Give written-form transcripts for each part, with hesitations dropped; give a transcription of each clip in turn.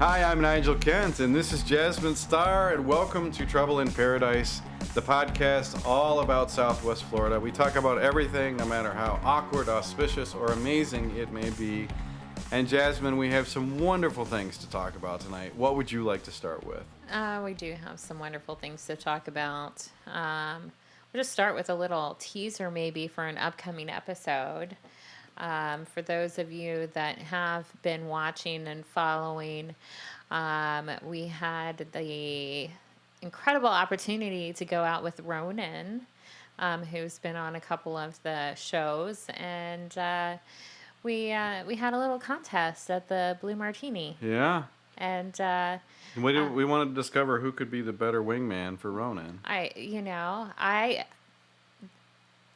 Hi, I'm Nigel Kent, and this is Jasmine Starr, and welcome to Trouble in Paradise, the podcast all about Southwest Florida. We talk about everything, no matter how awkward, auspicious, or amazing it may be. And Jasmine, we have some wonderful things to talk about tonight. What would you like to start with? We do have some wonderful things to talk about. We'll just start with a little teaser maybe for an upcoming episode. For those of you that have been watching and following, we had the incredible opportunity to go out with Ronan, who's been on a couple of the shows, and we had a little contest at the Blue Martini. Yeah. And we wanted to discover who could be the better wingman for Ronan. I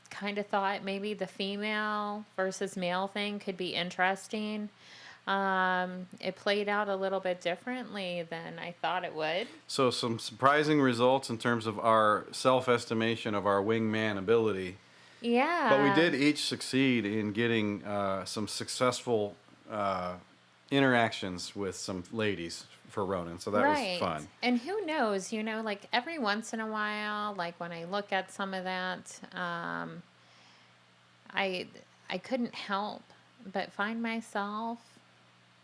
kind of thought maybe the female versus male thing could be interesting. It played out a little bit differently than I thought it would. So some surprising results in terms of our self-estimation of our wingman ability. Yeah. But we did each succeed in getting some successful interactions with some ladies for Ronan, so that was fun. And who knows, like every once in a while, like when I look at some of that, I couldn't help but find myself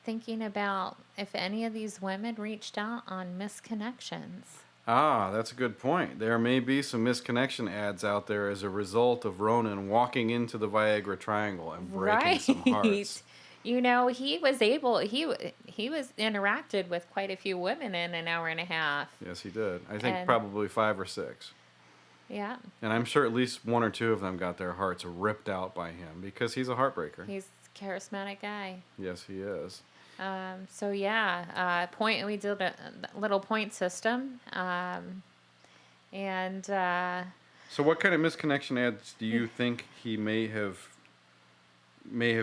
thinking about if any of these women reached out on misconnections. Ah, that's a good point. There may be some misconnection ads out there as a result of Ronan walking into the Viagra Triangle and breaking some hearts. He was interacted with quite a few women in an hour and a half. Yes, he did. I think probably 5 or 6. Yeah. And I'm sure at least 1 or 2 of them got their hearts ripped out by him because he's a heartbreaker. He's a charismatic guy. Yes, he is. We did a little point system. So what kind of misconnection ads do you think he may have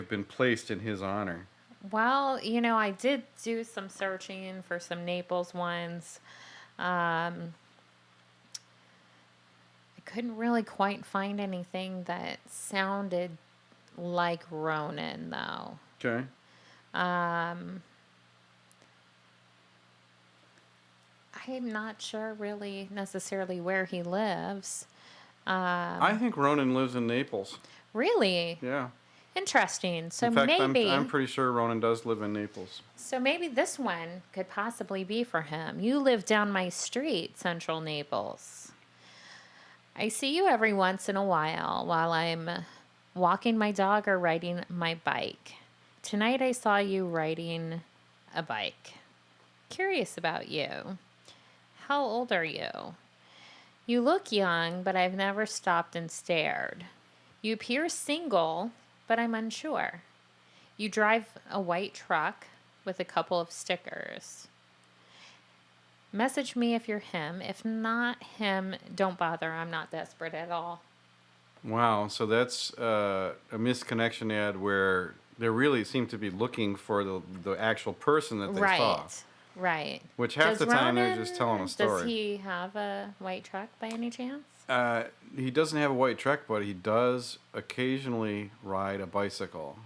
been placed in his honor? Well, I did do some searching for some Naples ones. I couldn't really quite find anything that sounded like Ronan, though. Okay. I'm not sure really necessarily where he lives. I think Ronan lives in Naples. Really? Yeah. Interesting. So in fact, maybe I'm pretty sure Ronan does live in Naples. So maybe this one could possibly be for him. You live down my street, Central Naples. I see you every once in a while I'm walking my dog or riding my bike. Tonight I saw you riding a bike. Curious about you. How old are you? You look young, but I've never stopped and stared. You appear single, but I'm unsure. You drive a white truck with a couple of stickers. Message me if you're him. If not him, don't bother. I'm not desperate at all. Wow, so that's a misconnection ad where they really seem to be looking for the actual person that they saw. Right. Which half the time they're just telling a story. Does he have a white truck by any chance? He doesn't have a white truck, but he does occasionally ride a bicycle.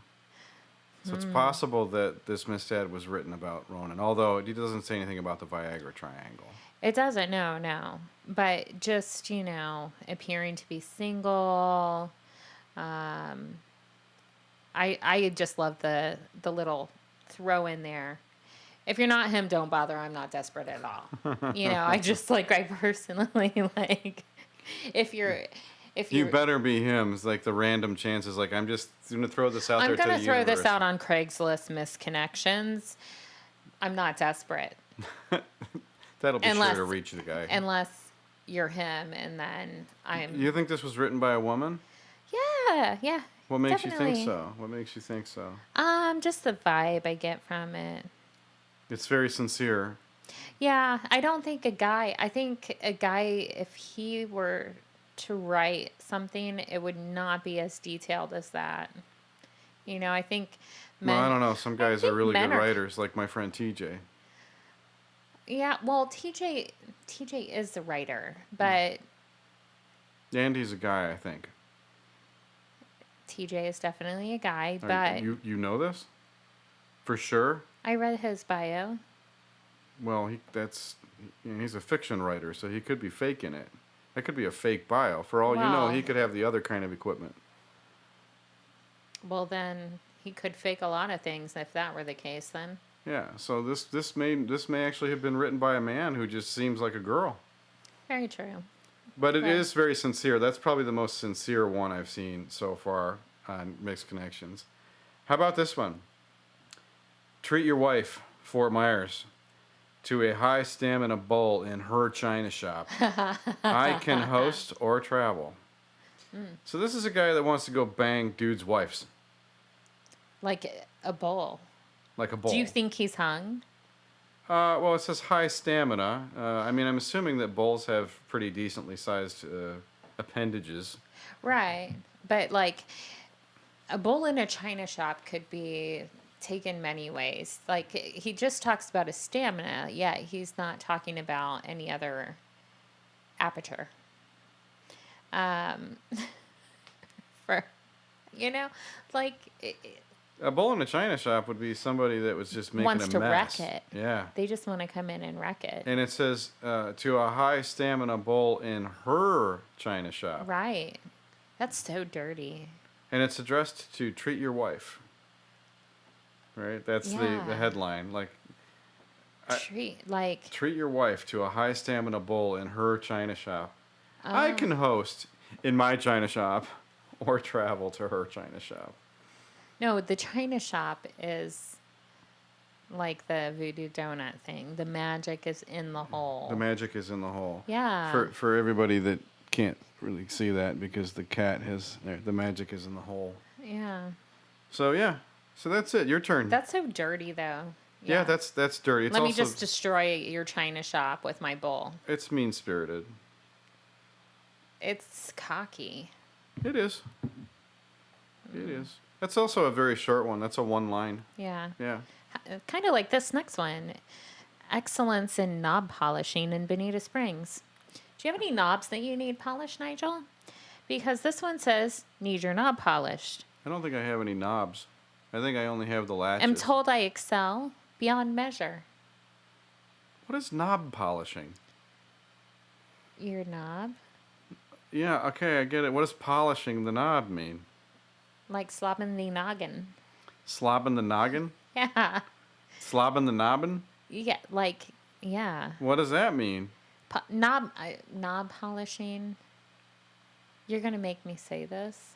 So it's possible that this misad was written about Ronan, although he doesn't say anything about the Viagra Triangle. It doesn't, no. But just, appearing to be single. I just love the little throw in there. If you're not him, don't bother. I'm not desperate at all. I personally like, if you better be him. It's like the random chances. Like, I'm just going to throw this out there to the universe. I'm going to throw this out on Craigslist misconnections. I'm not desperate. That'll be sure to reach the guy. Unless you're him, and then I'm... You think this was written by a woman? Yeah. What makes definitely. you think so? Just the vibe I get from it. It's very sincere. Yeah, I think a guy, if he were to write something, it would not be as detailed as that. I think men... Well, I don't know. Some guys are really good writers, like my friend TJ. Yeah, well, TJ is the writer, but... And he's a guy, I think. TJ is definitely a guy, but... You know this? For sure? I read his bio. Well, he's a fiction writer, so he could be faking it. That could be a fake bio. For all you know, Well, he could have the other kind of equipment. well, then he could fake a lot of things if that were the case. Then Yeah. So this may actually have been written by a man who just seems like a girl. very true. But it Right. is very sincere. That's probably the most sincere one I've seen so far on Mixed Connections. How about this one? Treat your wife, Fort Myers, to a high stamina bowl in her china shop. I can host or travel. So this is a guy that wants to go bang dudes' wives, Like a bowl. like a bowl. Do you think he's hung? Well, it says high stamina. I mean, I'm assuming that bowls have pretty decently sized appendages. Right. But like a bowl in a china shop could be taken many ways. Like he just talks about his stamina, yet he's not talking about any other aperture. Um, for like A bowl in a china shop would be somebody that was just making wants a to mess. wreck it. Yeah. They just want to come in and wreck it. And it says to a high stamina bowl in her china shop. Right. That's so dirty. And it's addressed to treat your wife. Right? That's the Yeah. headline. Like, treat your wife to a high stamina bowl in her china shop. I can host in my china shop or travel to her china shop. No, the china shop is like the voodoo donut thing. The magic is in the hole. The magic is in the hole. Yeah. For everybody that can't really see that because the cat has the magic is in the hole. Yeah. So yeah. So that's it. Your turn. That's so dirty, though. Yeah, that's dirty. It's Let me also, just destroy your china shop with my bowl. It's mean spirited. It's cocky. It is. It is. That's also a very short one. That's a one line. Yeah. Yeah. Kind of like this next one. Excellence in knob polishing in Bonita Springs. Do you have any knobs that you need polished, Nigel? Because this one says, need your knob polished. I don't think I have any knobs. I think I only have the latches. I'm told I excel beyond measure. What is knob polishing? Your knob? Yeah, okay, I get it. What does polishing the knob mean? Like slobbing the noggin. Slobbing the noggin? Yeah. Slobbing the nobbin? Yeah, yeah. What does that mean? Knob polishing. You're going to make me say this.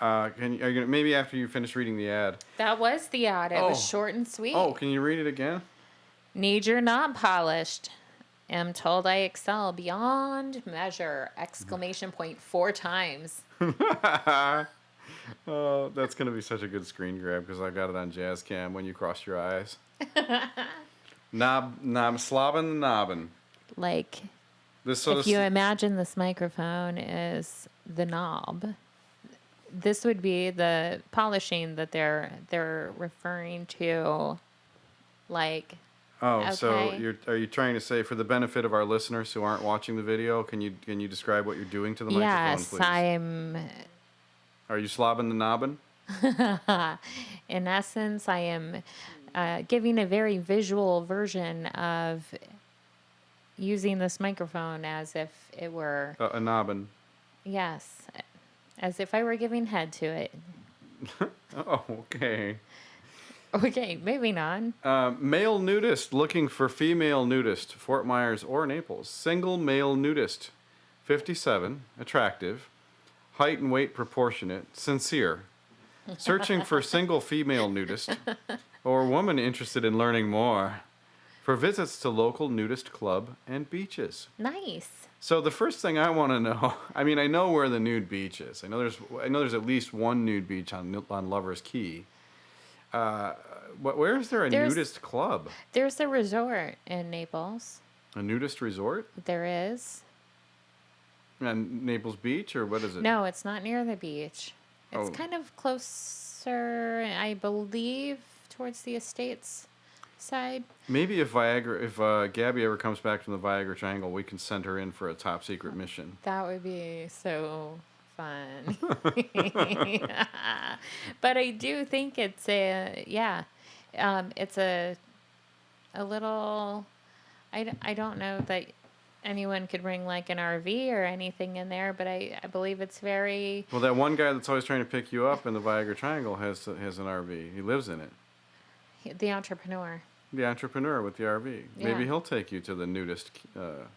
Are you gonna, maybe after you finish reading the ad. That was the ad. It was short and sweet. Oh, can you read it again? Need your knob polished. Am told I excel beyond measure! Exclamation point 4 times. Oh, that's going to be such a good screen grab because I got it on Jazz Cam when you cross your eyes. Slobbing the nobbin. Like, This if you imagine this microphone is the knob, this would be the polishing that they're referring to. Like, Oh, so okay. are you trying to say, for the benefit of our listeners who aren't watching the video, can you describe what you're doing to the microphone, yes, please? I'm. Are you slobbing the nobbin? In essence, I am giving a very visual version of using this microphone as if it were, A nobbin. yes, as if I were giving head to it. Oh, okay. Okay, moving on. Male nudist looking for female nudist, Fort Myers or Naples. Single male nudist, 57, attractive, height and weight proportionate, sincere. Searching for single female nudist or woman interested in learning more for visits to local nudist club and beaches. Nice. So the first thing I want to know, I mean, I know where the nude beach is. I know there's at least one nude beach on Lover's Key. Where is there a nudist club? There's a resort in Naples. A nudist resort? There is. And Naples Beach, or what is it? No, it's not near the beach. It's Oh. kind of closer, I believe, towards the estates side. Maybe if Gabby ever comes back from the Viagra Triangle, we can send her in for a top secret mission. That would be so fun. But I do think it's it's a a little. I don't know that anyone could bring like an RV or anything in there, but I believe it's very. Well, that one guy that's always trying to pick you up in the Viagra Triangle has an RV. He lives in it. The entrepreneur. The entrepreneur with the RV. Yeah. Maybe he'll take you to the nudist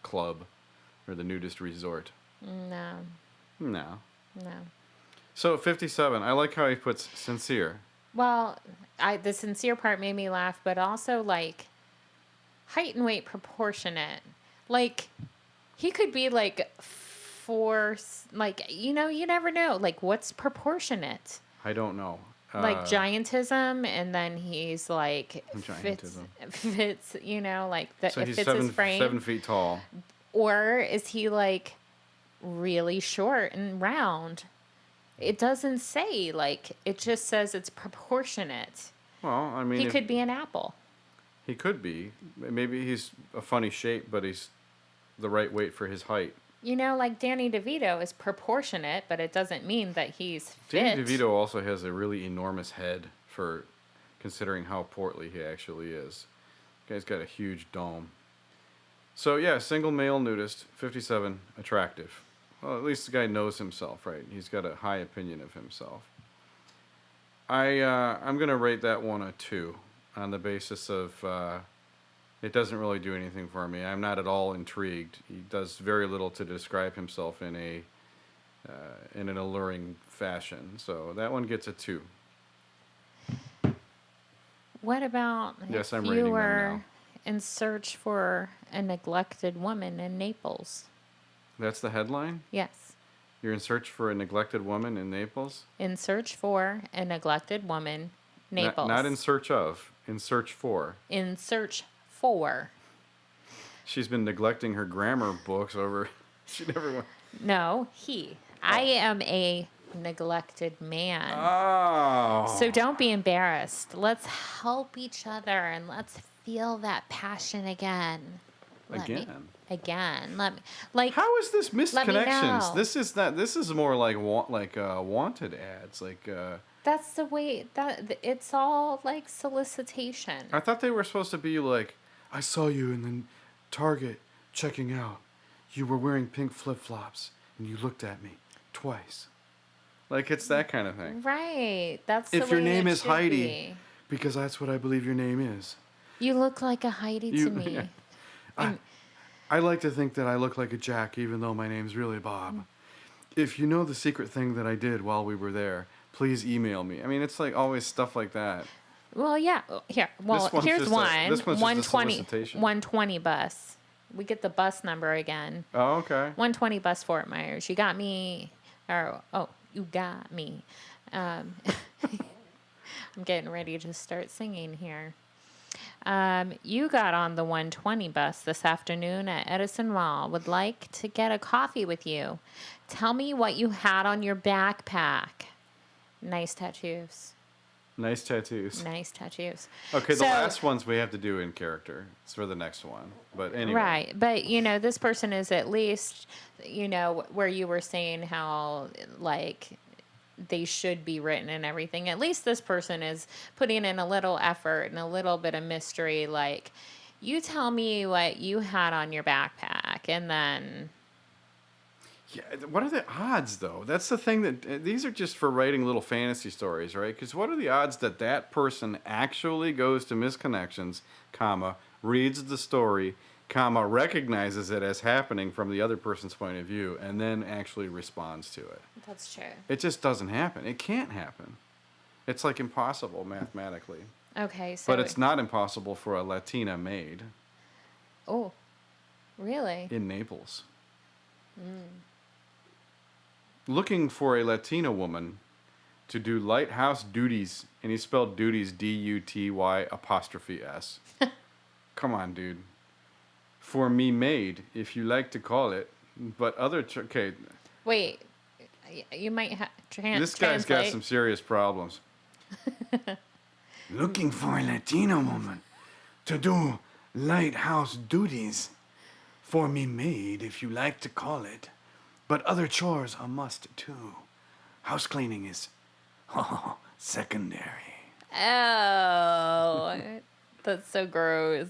club or the nudist resort. No. No. No. So 57. I like how he puts sincere. Well, the sincere part made me laugh, but also like height and weight proportionate. Like he could be like you never know. Like what's proportionate? I don't know. Like giantism, and then he's like Giantism. fits, like So it he's fits his frame. 7 feet tall. Or is he like really short and round? It doesn't say, like, it just says it's proportionate. Well, I mean, He could be an apple. He could be. Maybe he's a funny shape, but he's the right weight for his height. Like Danny DeVito is proportionate, but it doesn't mean that he's fit. Danny DeVito also has a really enormous head for considering how portly he actually is. The guy's got a huge dome. So, yeah, single male nudist, 57, attractive. Well, at least the guy knows himself, right? He's got a high opinion of himself. I'm going to rate that one a 2 on the basis of it doesn't really do anything for me. I'm not at all intrigued. He does very little to describe himself in an alluring fashion. So that one gets a 2. What about Yes, I'm if rating you them were now. in search for a neglected woman in Naples? That's the headline? Yes. You're in search for a neglected woman in Naples? In search for a neglected woman, Naples. Not in search of, in search for. In search for. She's been neglecting her grammar books over. She never went. No, he. I am a neglected man. Oh. So don't be embarrassed. Let's help each other and let's feel that passion again. Again. Let me like. How is this missed let me connections? know. This is not. This is more like wanted ads. That's the way that it's all like solicitation. I thought they were supposed to be like, I saw you in the Target checking out. You were wearing pink flip-flops and you looked at me twice. Like it's that kind of thing. Right. That's the If your way name it is should Heidi, be. because that's what I believe your name is. You look like a Heidi to me. Yeah. I like to think that I look like a Jack, even though my name's really Bob. If you know the secret thing that I did while we were there, please email me. I mean, it's like always stuff like that. Well, yeah. Here. Well, This one's here's just one. this one's just a 120. solicitation. 120 bus. We get the bus number again. Oh, okay. 120 bus Fort Myers. You got me. You got me. I'm getting ready to start singing here. You got on the 120 bus this afternoon at Edison Mall. Would like to get a coffee with you. Tell me what you had on your backpack. Nice tattoos. Nice tattoos. Nice tattoos. Okay, the So- last ones we have to do in character. It's for the next one. But anyway. Right. But, this person is at least, where you were saying how, like, they should be written and everything. At least this person is putting in a little effort and a little bit of mystery. Like, you tell me what you had on your backpack, and then... Yeah, what are the odds, though? That's the thing that these are just for writing little fantasy stories, right? Because what are the odds that that person actually goes to Misconnections, comma, reads the story, comma, recognizes it as happening from the other person's point of view, and then actually responds to it? That's true. It just doesn't happen. It can't happen. It's like impossible mathematically. Okay, so... But it's not impossible for a Latina maid Oh, really? in Naples. Looking for a Latina woman to do lighthouse duties, and he spelled duties DUTY''S. Come on, dude. For me maid, if you like to call it, but okay. Wait, you might have... This guy's got some serious problems. Looking for a Latina woman to do lighthouse duties. For me maid, if you like to call it. But other chores are must too. House cleaning is secondary. Oh. That's so gross.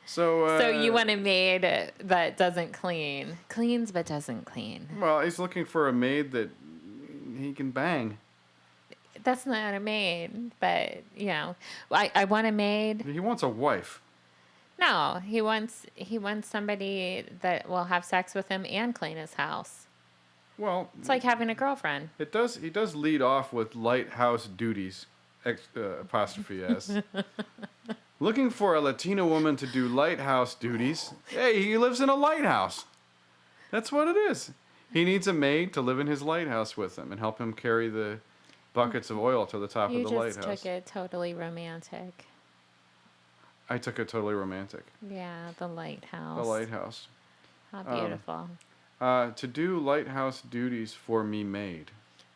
So You want a maid that doesn't clean. Cleans but doesn't clean. Well, he's looking for a maid that he can bang. That's not a maid, but, I want a maid. He wants a wife. No, he wants somebody that will have sex with him and clean his house. Well, It's like having a girlfriend. he does lead off with lighthouse duties, apostrophe S. Looking for a Latina woman to do lighthouse duties. Hey, he lives in a lighthouse. That's what it is. He needs a maid to live in his lighthouse with him and help him carry the buckets of oil to the top of the lighthouse. You just took it totally romantic. I took it totally romantic. Yeah, the lighthouse. The lighthouse. How beautiful. To do lighthouse duties for me maid.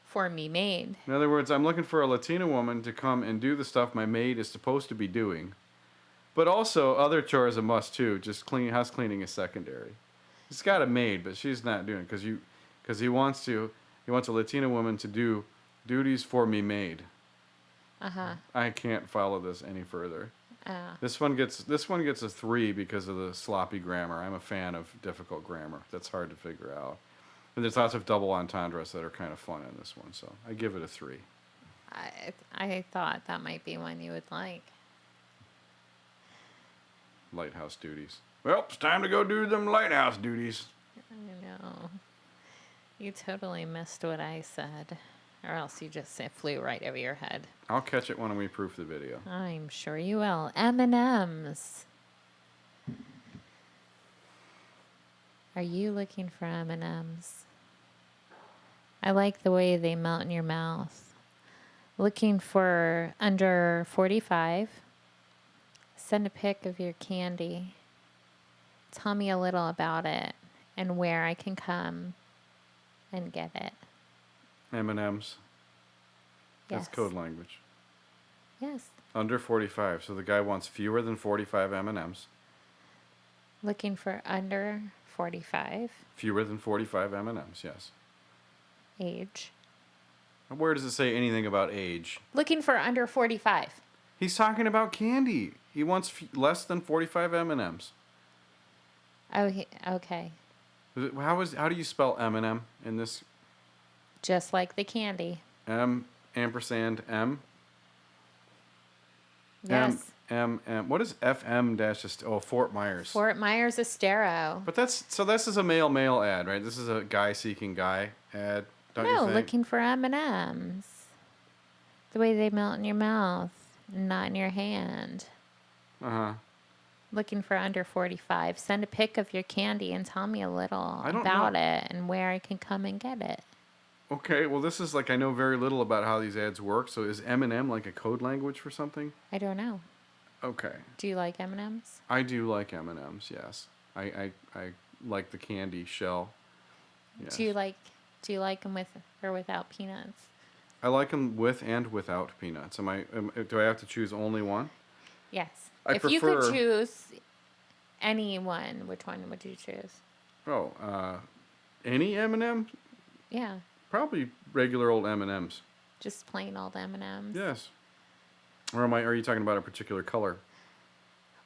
For me maid. In other words, I'm looking for a Latina woman to come and do the stuff my maid is supposed to be doing. But also, other chores a must too. Just house cleaning is secondary. He's got a maid, but she's not doing it because he wants a Latina woman to do duties for me maid. I can't follow this any further. This one gets a 3 because of the sloppy grammar. I'm a fan of difficult grammar. That's hard to figure out. And there's lots of double entendres that are kind of fun in this one, so I give it a 3. I thought that might be one you would like. Lighthouse duties. Well, it's time to go do them lighthouse duties. I know. You totally missed what I said. Or else you just flew right over your head. I'll catch it when we proof the video. I'm sure you will. M&Ms. Are you looking for M&Ms? I like the way they melt in your mouth. Looking for under 45. Send a pic of your candy. Tell me a little about it and where I can come and get it. M&Ms. That's Yes. code language. Yes. Under 45. So the guy wants fewer than 45 M&Ms. Looking for under 45 Fewer than 45 M&Ms, yes. age. Where does it say anything about age? Looking for under 45. He's talking about candy. He wants less than 45 M&Ms. Oh, okay. How do you spell M&M in this? Just like the candy. M ampersand M? Yes. M. What is FM dash? Fort Myers. Fort Myers Estero. But this is a male ad, right? This is a guy seeking guy ad. Don't you No, think? looking for M&Ms. The way they melt in your mouth, not in your hand. Looking for under 45. Send a pic of your candy and tell me a little about it and where I can come and get it. Okay, well, this is I know very little about how these ads work. So is M&M like a code language for something? I don't know. Okay. Do you like M&Ms? I do like M&Ms. Yes, I like the candy shell. Yes. Do you like them with or without peanuts? I like them with and without peanuts. Do I have to choose only one? Yes. I if you could prefer- choose any one, which one would you choose? Any M&M? Yeah, Probably regular old M&Ms. just plain old M&Ms. Yes. Or are you talking about a particular color?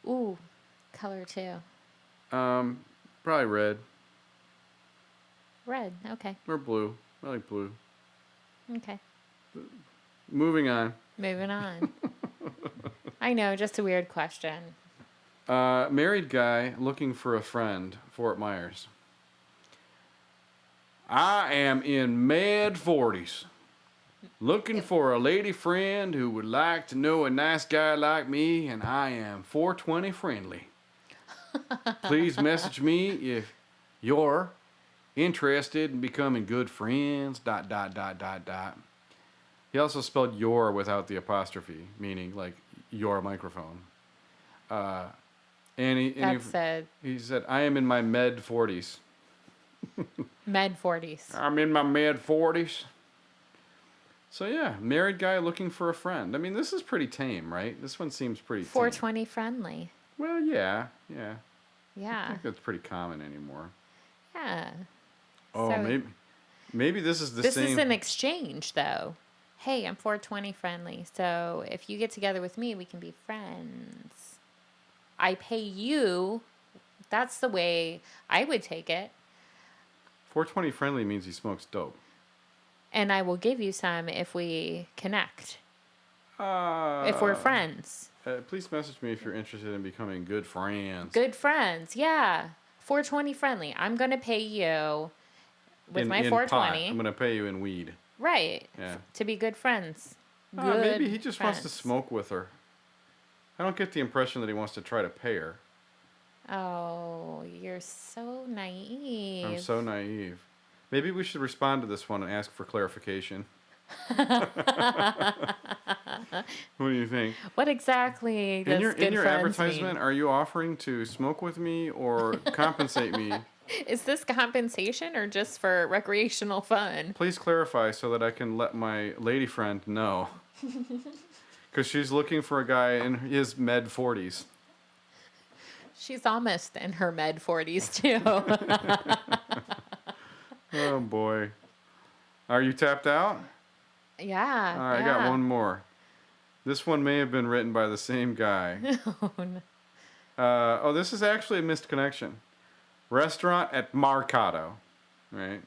Ooh, color too. Probably red Red. Okay. or blue. I like blue. Okay. Moving on. Moving on. I know, just a weird question. Married guy looking for a friend, Fort Myers. I am in mid 40s. Looking for a lady friend who would like to know a nice guy like me, and I am 420 friendly. Please message me if you're interested in becoming good friends, ... He also spelled your without the apostrophe, meaning like your microphone. He said, I am in my med 40s. Med 40s. I'm in my mid 40s. So yeah, married guy looking for a friend. I mean, this is pretty tame, right? This one seems pretty tame. 420 friendly. Well, yeah. I Yeah. think that's pretty common anymore. Yeah. Oh, So maybe this is the this same. is an exchange, though. Hey, I'm 420 friendly, so if you get together with me, we can be friends. I pay you. That's the way I would take it. 420 friendly means he smokes dope. And I will give you some if we connect. If we're friends. Please message me if you're interested in becoming good friends. Good friends, yeah. 420 friendly. I'm going to pay you with my 420. Pot. I'm going to pay you in weed. Right. Yeah. To be good friends. Maybe he just wants to smoke with her. I don't get the impression that he wants to try to pay her. Oh, you're so naive. I'm so naive. Maybe we should respond to this one and ask for clarification. What do you think? What exactly does in your friends advertisement, mean? are you offering to smoke with me or compensate me? Is this compensation or just for recreational fun? Please clarify so that I can let my lady friend know. Because she's looking for a guy in his mid-40s. She's almost in her mid-40s, too. Oh, boy. Are you tapped out? Yeah. All right, I got one more. This one may have been written by the same guy. This is actually a missed connection. Restaurant at Mercado, right?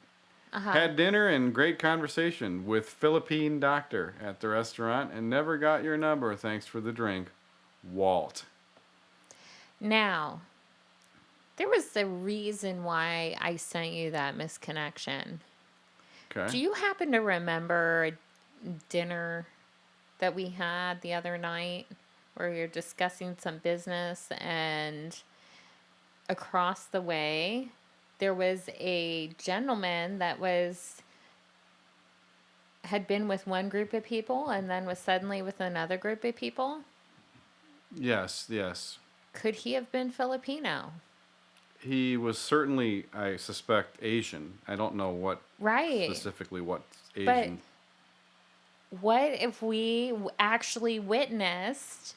Had dinner and great conversation with Philippine doctor at the restaurant and never got your number. Thanks for the drink. Walt. Now, there was a reason why I sent you that misconnection. Okay. Do you happen to remember a dinner that we had the other night where we were discussing some business, and across the way there was a gentleman that had been with one group of people and then was suddenly with another group of people? Yes. Could he have been Filipino? He was certainly, I suspect, Asian. I don't know what specifically what Asian. But what if we actually witnessed?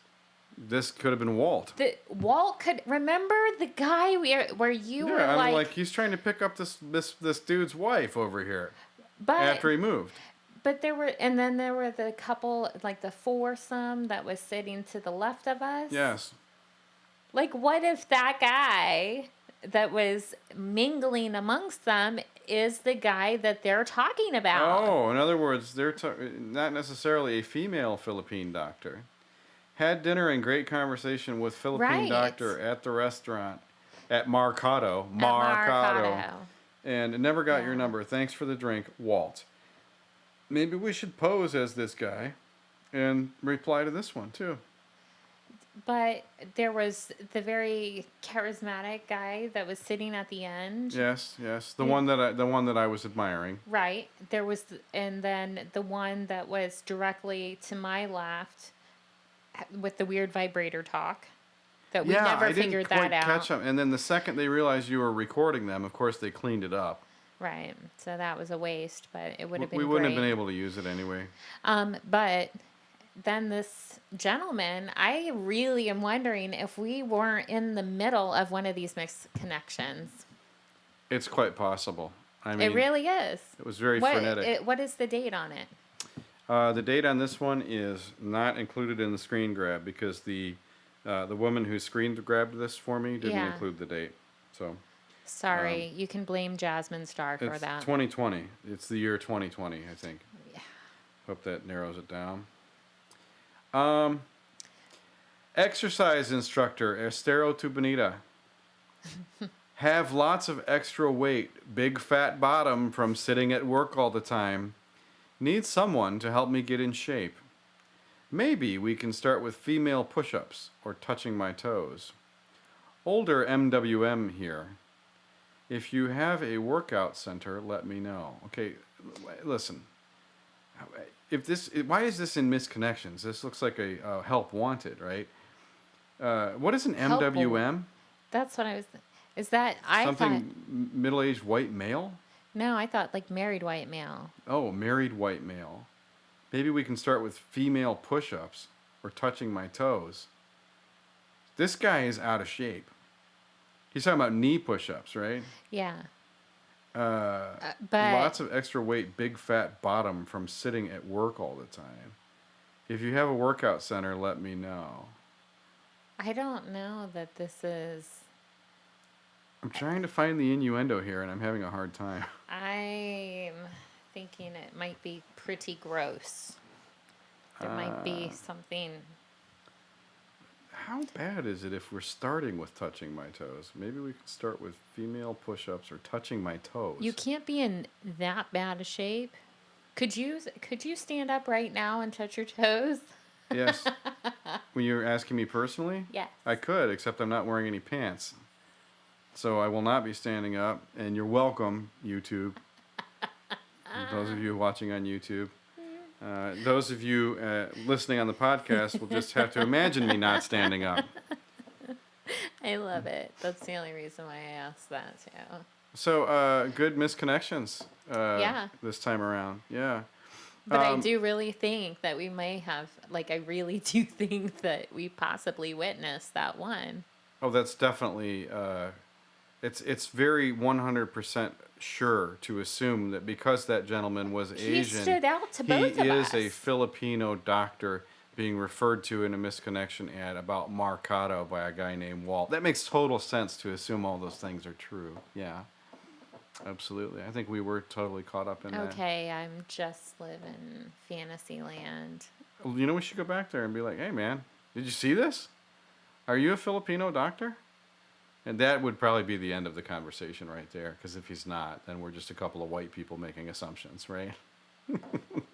This could have been Walt. Walt could remember the guy where you were I'm like, like, he's trying to pick up this dude's wife over here. But after he moved. But there were the couple, like the foursome that was sitting to the left of us. Yes. Like, what if that guy that was mingling amongst them is the guy that they're talking about? Oh, in other words, they're not necessarily a female Philippine doctor. Had dinner and great conversation with Philippine doctor at the restaurant at Mercado. And never got your number. Thanks for the drink, Walt. Maybe we should pose as this guy and reply to this one too. But there was the very charismatic guy that was sitting at the end. Yes. The one that I was admiring. Right. There was, and then the one that was directly to my left with the weird vibrator talk. That we never figured that out. Catch them. And then the second they realized you were recording them, of course they cleaned it up. Right. So that was a waste, but it would have been We wouldn't have been able to use it anyway. But then this gentleman, I really am wondering if we weren't in the middle of one of these mixed connections. It's quite possible. I mean, it really is. It was very frenetic. What is the date on it? The date on this one is not included in the screen grab because the woman who screen grabbed this for me didn't include the date. So sorry, you can blame Jasmine Star for that. It's 2020. It's the year 2020, I think. Yeah. Hope that narrows it down. Exercise instructor Estero Tubanita. Have lots of extra weight, big fat bottom from sitting at work all the time. Need someone to help me get in shape. Maybe we can start with female push-ups or touching my toes. Older MWM here. If you have a workout center, let me know. Okay, listen. Why is this in misconnections? This looks like a help wanted, right? What is an MWM? That's what I was. Is that something middle-aged white male? No, I thought like married white male. Oh, married white male. Maybe we can start with female push-ups or touching my toes. This guy is out of shape. He's talking about knee push-ups, right? Yeah. But lots of extra weight, big fat bottom from sitting at work all the time. If you have a workout center, let me know. I don't know that this is. I'm trying to find the innuendo here, and I'm having a hard time. I'm thinking it might be pretty gross. There might be Uh, something. how bad is it if we're starting with touching my toes? Maybe we could start with female push-ups or touching my You toes. can't be in that bad a shape. Could you stand up right now and touch your toes? Yes. When you're asking me personally, Yes. I could, except I'm not wearing any pants. So I will not be standing up, and you're welcome, YouTube. Those of you watching on YouTube. Those of you listening on the podcast will just have to imagine me not standing up. I love it. That's the only reason why I asked that too. So, good misconnections Yeah. this time around. Yeah. But I do really think that we may have, like, I really do think that we possibly witnessed that one. Oh, that's definitely, it's very 100% sure to assume that because that gentleman was He Asian, stood out to he both of is a us. Filipino doctor being referred to in a misconnection ad about Marcado by a guy named Walt. That makes total sense to assume all those things are true. Yeah, absolutely. I think we were totally caught up in that. Okay, I'm just living fantasy land. Well, you know, we should go back there and be like, hey, man, did you see this? Are you a Filipino doctor? And that would probably be the end of the conversation right there, because if he's not, then we're just a couple of white people making assumptions, right?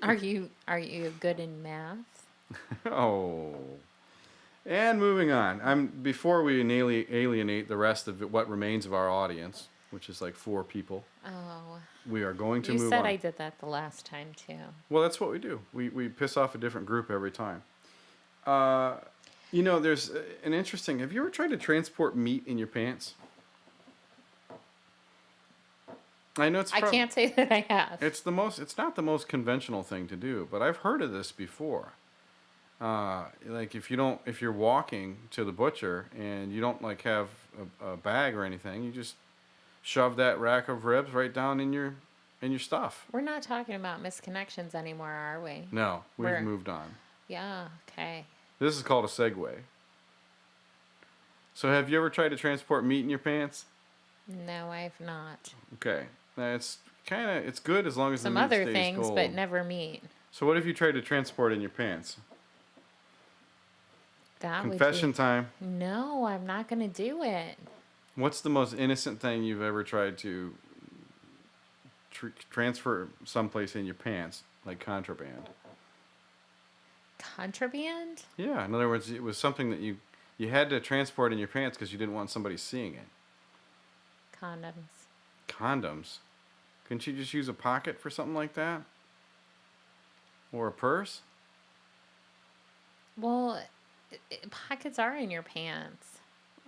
Are you good in math? Oh. And moving on. Before we alienate the rest of what remains of our audience, which is like 4 people, Oh, we are going to you move said on. I did that the last time too. Well, that's what we do. We piss off a different group every time. There's an interesting. Have you ever tried to transport meat in your pants? I know I can't say that I have. It's not the most conventional thing to do, but I've heard of this before. Like if you're walking to the butcher and you don't like have a bag or anything, you just shove that rack of ribs right down in your stuff. We're not talking about misconnections anymore, are we? No, we've We're- moved on. Yeah, okay. This is called a segue. So have you ever tried to transport meat in your pants? No, I've not. Okay. It's good as long as Some the meat other stays things, cold. but never meat. So what if you tried to transport in your pants? That Confession would be... time. No, I'm not going to do it. What's the most innocent thing you've ever tried to transfer someplace in your pants, like contraband? Contraband? Yeah, in other words, it was something that you had to transport in your pants because you didn't want somebody seeing it. Condoms. Condoms? Couldn't you just use a pocket for something like that? Or a purse? Well, pockets are in your pants.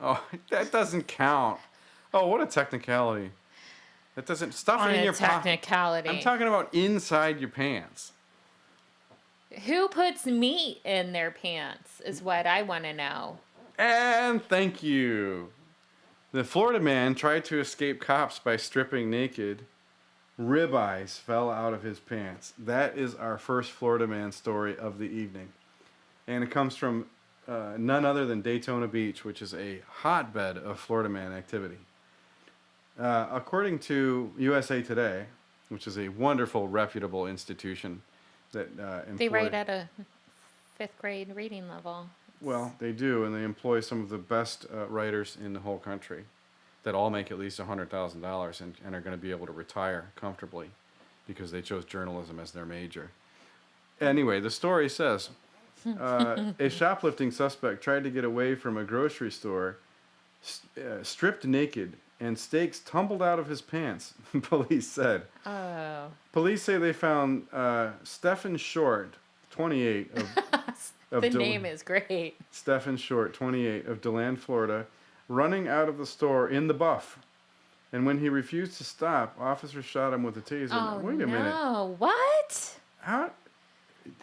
Oh, that doesn't count. Oh, what a technicality. That doesn't stuff On it in a your pocket. technicality. I'm talking about inside your pants. Who puts meat in their pants is what I want to know. And thank you. The Florida man tried to escape cops by stripping naked. Ribeyes fell out of his pants. That is our first Florida man story of the evening. And it comes from none other than Daytona Beach, which is a hotbed of Florida man activity. According to USA Today, which is a wonderful, reputable institution that They write at a 5th grade reading level. Well, they do, and they employ some of the best writers in the whole country that all make at least $100,000 and are going to be able to retire comfortably because they chose journalism as their major. Anyway, the story says a shoplifting suspect tried to get away from a grocery store, stripped naked, and steaks tumbled out of his pants, police said. Oh. Police say they found Stephen Short, 28, The name is great. Stephen Short, 28, of DeLand, Florida, running out of the store in the buff. And when he refused to stop, officers shot him with a taser. Oh, Wait a minute. no. What? How?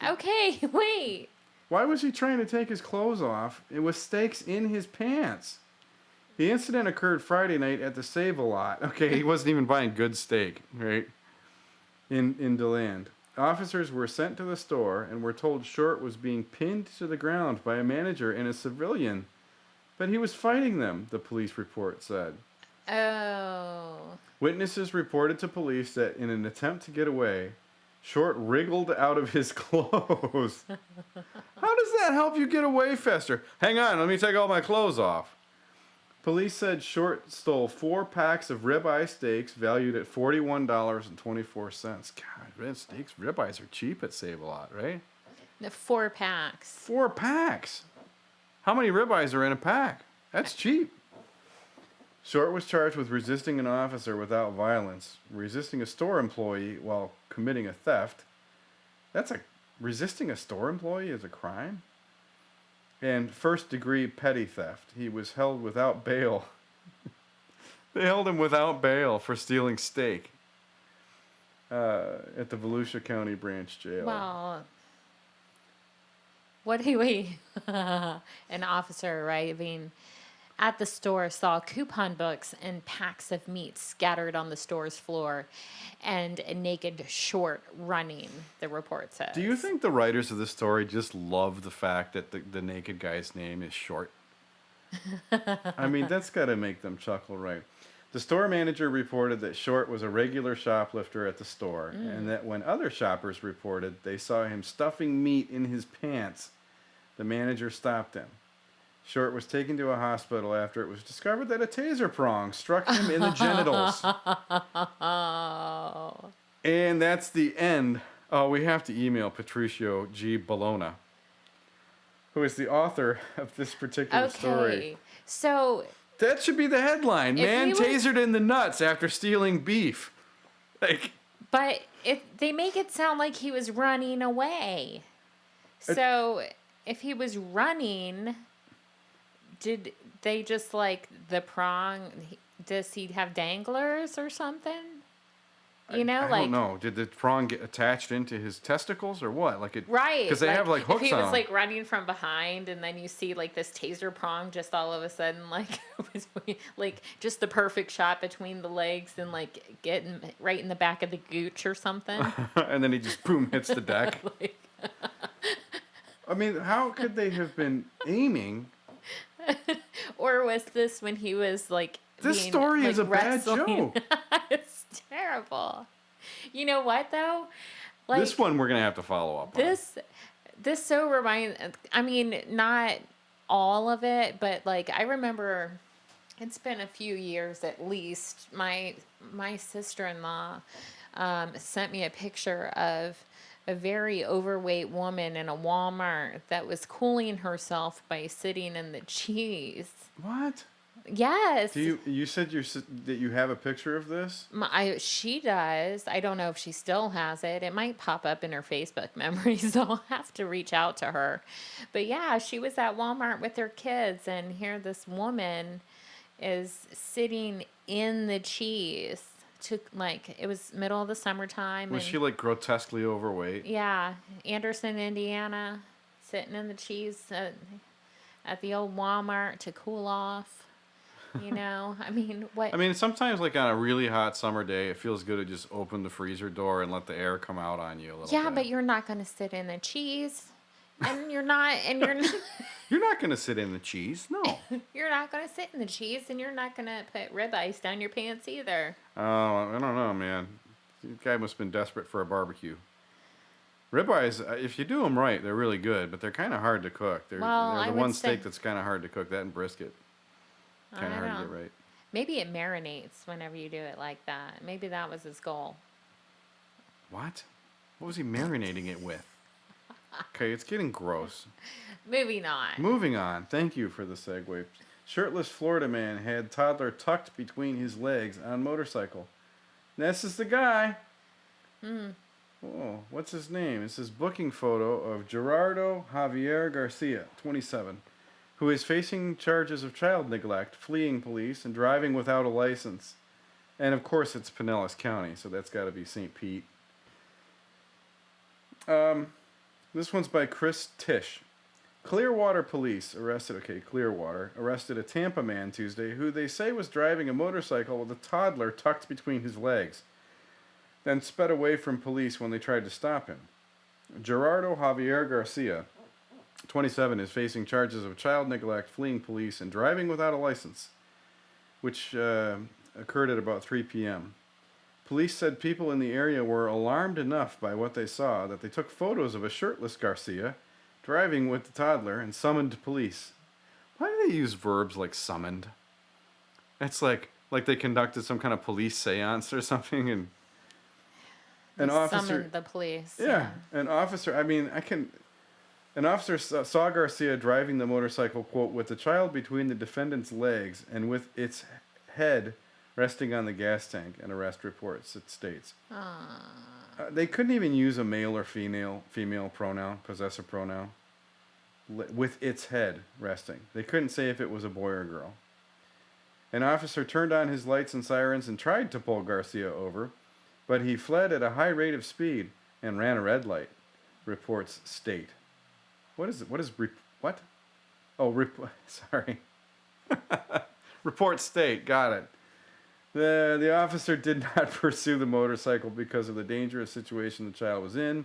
Okay, wait. Why was he trying to take his clothes off? It was steaks in his pants. The incident occurred Friday night at the Save-A-Lot. Okay, he wasn't even buying good steak, right? In DeLand. Officers were sent to the store and were told Short was being pinned to the ground by a manager and a civilian But he was fighting them, the police report said. Oh. Witnesses reported to police that in an attempt to get away, Short wriggled out of his clothes. How does that help you get away faster? Hang on, let me take all my clothes off. Police said Short stole 4 packs of ribeye steaks valued at $41.24. God, steaks, ribeyes are cheap at Save-A-Lot, right? The 4 packs. 4 packs? How many ribeyes are in a pack? That's cheap. Short was charged with resisting an officer without violence, resisting a store employee while committing a theft. Resisting a store employee is a crime? And first-degree petty theft. He was held without bail. They held him without bail for stealing steak at the Volusia County Branch Jail. Well, what do we... An officer arriving at the store saw coupon books and packs of meat scattered on the store's floor and a naked Short running, the report says. Do you think the writers of this story just love the fact that the naked guy's name is Short? I mean, that's got to make them chuckle, right? The store manager reported that Short was a regular shoplifter at the store, and that when other shoppers reported they saw him stuffing meat in his pants, the manager stopped him. Short was taken to a hospital after it was discovered that a taser prong struck him in the genitals. Oh. And that's the end. Oh, we have to email Patricio G. Bologna, who is the author of this particular story. So That should be the headline. Man tasered in the nuts after stealing beef. But they make it sound like he was running away. So if he was running, did they just the prong? Does he have danglers or something? I don't know. Did the prong get attached into his testicles or what? Right. Because they have hooks on. If he was running from behind and then you see this taser prong just all of a sudden just the perfect shot between the legs and getting right in the back of the gooch or something. And then he just boom hits the deck. I mean, how could they have been aiming? Or was this when he was this story is a wrestling? bad joke. It's terrible. You know what though? This one we're gonna have to follow up on. This so reminds. I mean, not all of it, but I remember. It's been a few years at least. My sister-in-law sent me a picture of a very overweight woman in a Walmart that was cooling herself by sitting in the cheese. What? Yes. You said that you have a picture of this? She does. I don't know if she still has it. It might pop up in her Facebook memories, so I'll have to reach out to her. But yeah, she was at Walmart with her kids, and here this woman is sitting in the cheese. It was middle of the summertime. Was she grotesquely overweight? Yeah, Anderson, Indiana, sitting in the cheese at the old Walmart to cool off. I mean, what? I mean, sometimes on a really hot summer day, it feels good to just open the freezer door and let the air come out on you a little bit. Yeah, but you're not going to sit in the cheese. And you're not. You're not going to sit in the cheese, no. You're not going to sit in the cheese, and you're not going to put ribeyes down your pants either. Oh, I don't know, man. The guy must have been desperate for a barbecue. Ribeyes, if you do them right, they're really good, but they're kind of hard to cook. They're the one steak that's kind of hard to cook. That and brisket. Kind of hard to get right. Maybe it marinates whenever you do it like that. Maybe that was his goal. What? What was he marinating it with? Okay, it's getting gross. Moving on. Moving on. Thank you for the segue. Shirtless Florida man had toddler tucked between his legs on motorcycle. This is the guy. Oh, what's his name? It's his booking photo of Gerardo Javier Garcia, 27, who is facing charges of child neglect, fleeing police, and driving without a license. And of course, it's Pinellas County, so that's got to be St. Pete. This one's by Chris Tisch. Clearwater police arrested a Tampa man Tuesday who they say was driving a motorcycle with a toddler tucked between his legs, then sped away from police when they tried to stop him. Gerardo Javier Garcia 27, is facing charges of child neglect, fleeing police, and driving without a license, which occurred at about 3 p.m. Police said people in the area were alarmed enough by what they saw that they took photos of a shirtless Garcia driving with the toddler and summoned police. Why do they use verbs like summoned? It's like they conducted some kind of police seance or something, and an officer summoned the police. Yeah, an officer. I mean, An officer saw Garcia driving the motorcycle, quote, with the child between the defendant's legs and with its head resting on the gas tank, an arrest reports. It states. They couldn't even use a male or female pronoun, possessive pronoun, with its head resting. They couldn't say if it was a boy or girl. An officer turned on his lights and sirens and tried to pull Garcia over, but he fled at a high rate of speed and ran a red light, reports state. What is it? What? Oh, sorry. Report state. Got it. The officer did not pursue the motorcycle because of the dangerous situation the child was in,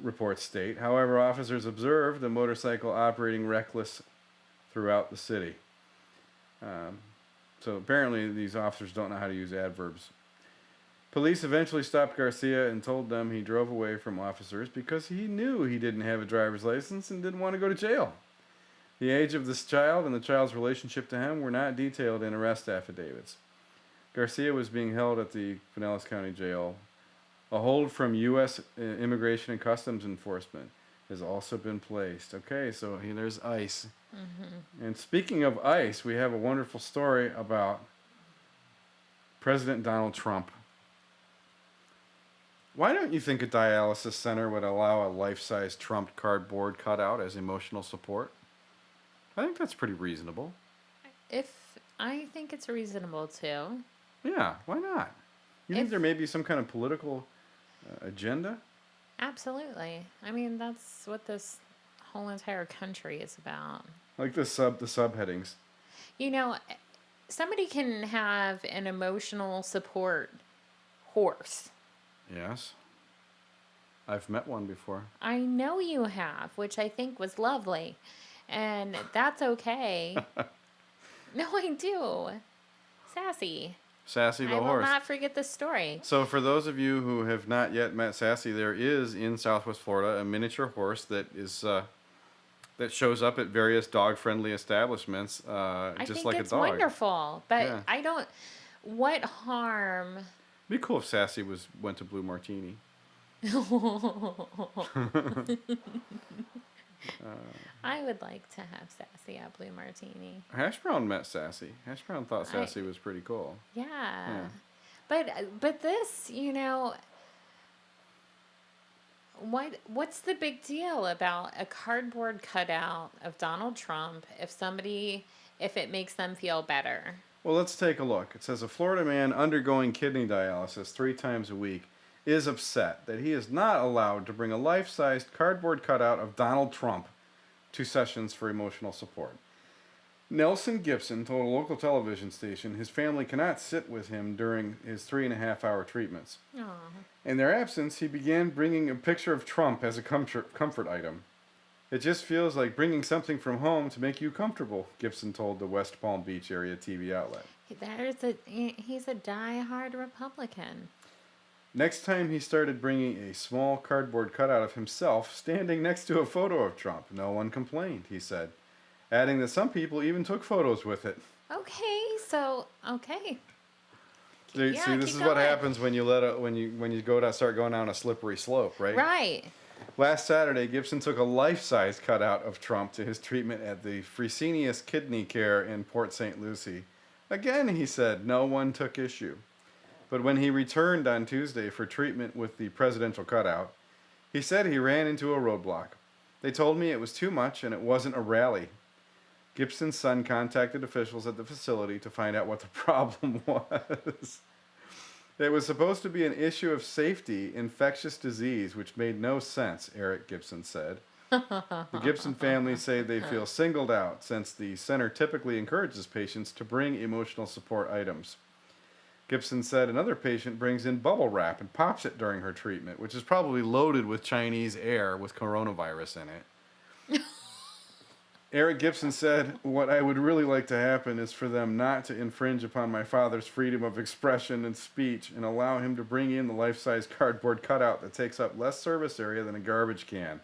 reports state. However, officers observed the motorcycle operating reckless throughout the city. So apparently these officers don't know how to use adverbs. Police eventually stopped Garcia and told them he drove away from officers because he knew he didn't have a driver's license and didn't want to go to jail. The age of this child and the child's relationship to him were not detailed in arrest affidavits. Garcia was being held at the Pinellas County Jail. A hold from U.S. Immigration and Customs Enforcement has also been placed. Okay, so there's ICE. Mm-hmm. And speaking of ICE, we have a wonderful story about President Donald Trump. Why don't you think a dialysis center would allow a life-size Trump cardboard cutout as emotional support? I think that's pretty reasonable. I think it's reasonable too. Yeah, why not? You think there may be some kind of political agenda? Absolutely. I mean, that's what this whole entire country is about. Like the subheadings. You know, somebody can have an emotional support horse. Yes. I've met one before. I know you have, which I think was lovely. And that's okay. No, I do. Sassy. Sassy the horse. I will not forget this story. So for those of you who have not yet met Sassy, there is in Southwest Florida a miniature horse that is that shows up at various dog-friendly establishments, just like a dog. I think it's wonderful, but yeah. I don't. What harm? It'd be cool if Sassy went to Blue Martini. I would like to have Sassy at Blue Martini. Hash Brown met Sassy. Hash Brown thought Sassy was pretty cool. Yeah. But this, what's the big deal about a cardboard cutout of Donald Trump if it makes them feel better? Well, let's take a look. It says a Florida man undergoing kidney dialysis 3 times a week is upset that he is not allowed to bring a life-sized cardboard cutout of Donald Trump to sessions for emotional support. Nelson Gibson told a local television station his family cannot sit with him during his 3.5-hour treatments. Aww. In their absence, he began bringing a picture of Trump as a comfort item. It just feels like bringing something from home to make you comfortable, Gibson told the West Palm Beach area TV outlet. He's a die-hard Republican. Next time he started bringing a small cardboard cutout of himself standing next to a photo of Trump. No one complained, he said, adding that some people even took photos with it. Okay. See, this is what happens when you start going down a slippery slope, right? Right. Last Saturday, Gibson took a life-size cutout of Trump to his treatment at the Fresenius Kidney Care in Port St. Lucie. Again, he said, no one took issue. But when he returned on Tuesday for treatment with the presidential cutout, he said he ran into a roadblock. They told me it was too much and it wasn't a rally. Gibson's son contacted officials at the facility to find out what the problem was. It was supposed to be an issue of safety, infectious disease, which made no sense, Eric Gibson said. The Gibson family say they feel singled out since the center typically encourages patients to bring emotional support items. Gibson said another patient brings in bubble wrap and pops it during her treatment, which is probably loaded with Chinese air with coronavirus in it. Eric Gibson said, "What I would really like to happen is for them not to infringe upon my father's freedom of expression and speech and allow him to bring in the life-size cardboard cutout that takes up less service area than a garbage can."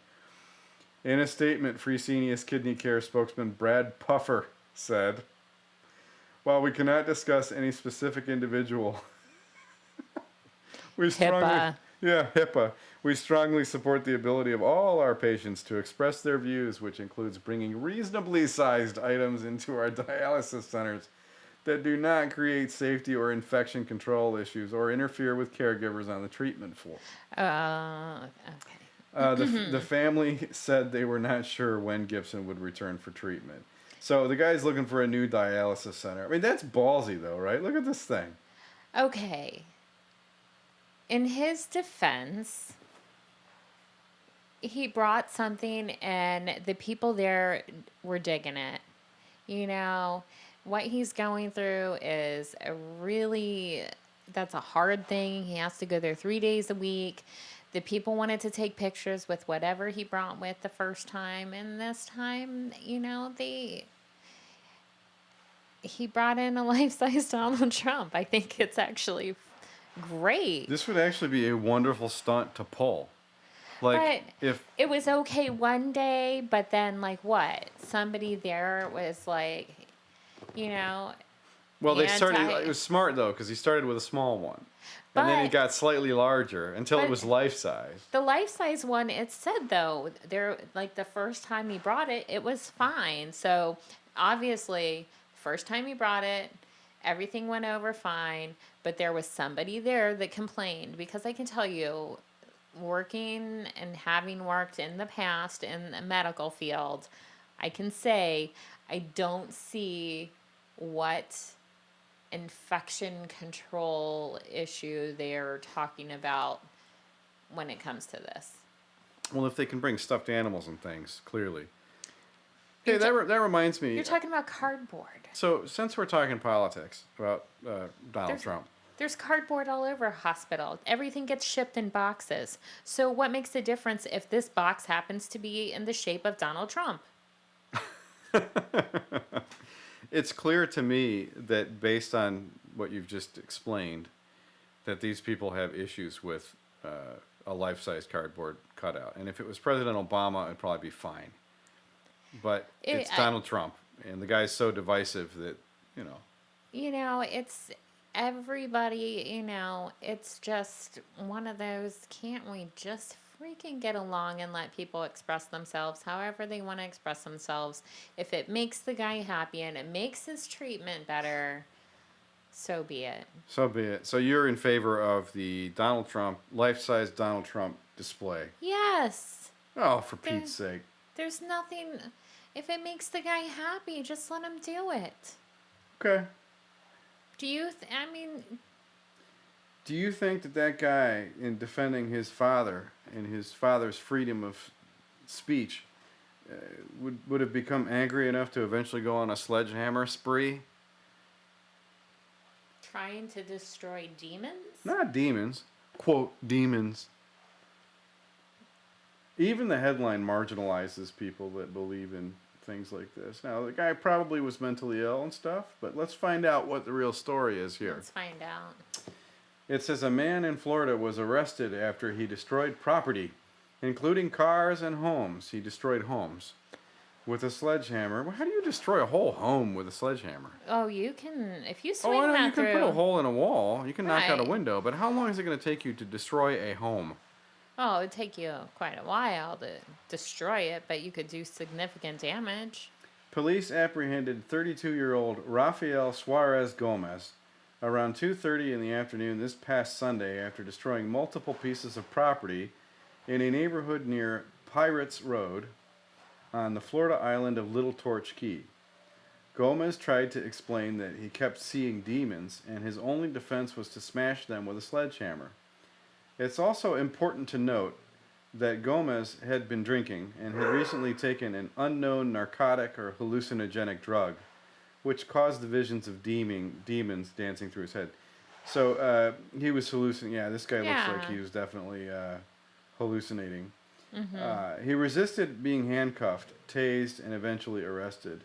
In a statement, Fresenius Kidney Care spokesman Brad Puffer said, "While we cannot discuss any specific individual, we strongly, HIPAA. HIPAA. We strongly support the ability of all our patients to express their views, which includes bringing reasonably sized items into our dialysis centers that do not create safety or infection control issues or interfere with caregivers on the treatment floor." Okay. The family said they were not sure when Gibson would return for treatment. So the guy's looking for a new dialysis center. I mean, that's ballsy, though, right? Look at this thing. Okay. In his defense, he brought something and the people there were digging it. You know, what he's going through is that's a hard thing. He has to go there 3 days a week. The people wanted to take pictures with whatever he brought with the first time. And this time, he brought in a life-size Donald Trump. I think it's actually great. This would actually be a wonderful stunt to pull. Like, But if it was okay one day, but then somebody there was well, they started. anti. It was smart though, because he started with a small one, and then he But got slightly larger until it but was life size. the life size one, it said though, the first time he brought it, it was fine. So obviously, first time he brought it, everything went over fine. But there was somebody there that complained, because I can tell you, working and having worked in the past in the medical field, I can say I don't see what infection control issue they're talking about when it comes to this. Well, if they can bring stuffed animals and things, clearly. You're Okay, that reminds me. You're talking about cardboard. So, since we're talking politics about Donald Trump, There's cardboard all over a hospital. Everything gets shipped in boxes. So what makes the difference if this box happens to be in the shape of Donald Trump? it's clear to me that based on what you've just explained, that these people have issues with a life-size cardboard cutout. And if it was President Obama, it'd probably be fine. But it's Donald Trump, and the guy's so divisive that, It's everybody, it's just one of those, can't we just freaking get along and let people express themselves however they want to express themselves? If it makes the guy happy and it makes his treatment better, so be it. So be it. So you're in favor of the Donald Trump, life-size Donald Trump display? Yes. Oh, for Pete's sake. There's nothing, if it makes the guy happy, just let him do it. Okay. Do you think that guy, in defending his father and his father's freedom of speech, would have become angry enough to eventually go on a sledgehammer spree? trying to destroy demons? Not demons. Quote, demons. Even the headline marginalizes people that believe in things like this. Now, the guy probably was mentally ill and stuff, but let's find out what the real story is here. Let's find out. It says a man in Florida was arrested after he destroyed property, including cars and homes. He destroyed homes with a sledgehammer. Well, how do you destroy a whole home with a sledgehammer? Oh, you can, if you swing I know that you through. can put a hole in a wall. You can knock out a Right. window, but how long is it going to take you to destroy a home? Oh, it'd take you quite a while to destroy it, but you could do significant damage. Police apprehended 32-year-old Rafael Suarez Gomez around 2:30 in the afternoon this past Sunday after destroying multiple pieces of property in a neighborhood near Pirates Road on the Florida island of Little Torch Key. Gomez tried to explain that he kept seeing demons, and his only defense was to smash them with a sledgehammer. It's also important to note that Gomez had been drinking and had recently taken an unknown narcotic or hallucinogenic drug, which caused the visions of demons dancing through his head. So he was hallucinating. Yeah, this guy looks like he was definitely hallucinating. He resisted being handcuffed, tased, and eventually arrested.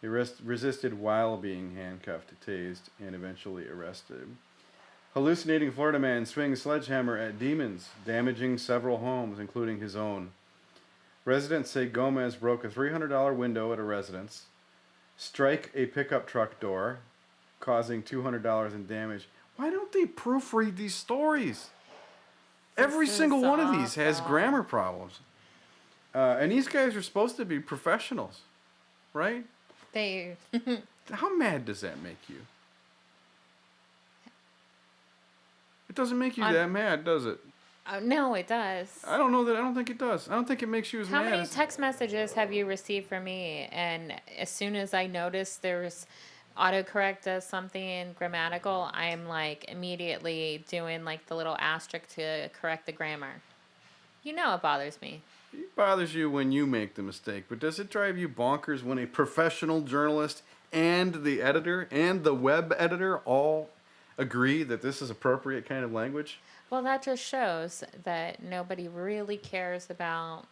He resisted while being handcuffed, tased, and eventually arrested. Hallucinating Florida man swings sledgehammer at demons, damaging several homes, including his own. Residents say Gomez broke a $300 window at a residence, strike a pickup truck door, causing $200 in damage. Why don't they proofread these stories? Every single one of these has grammar problems. And these guys are supposed to be professionals, right? They. How mad does that make you? It doesn't make you that mad, does it? No, it does. I don't know that. I don't think it does. I don't think it makes you as How mad. many text messages have you received from me? And as soon as I notice there's autocorrect does something grammatical, I'm like immediately doing like the little asterisk to correct the grammar. You know it bothers me. It bothers you when you make the mistake, but does it drive you bonkers when a professional journalist and the editor and the web editor all agree that this is appropriate kind of language? Well, that just shows that nobody really cares about.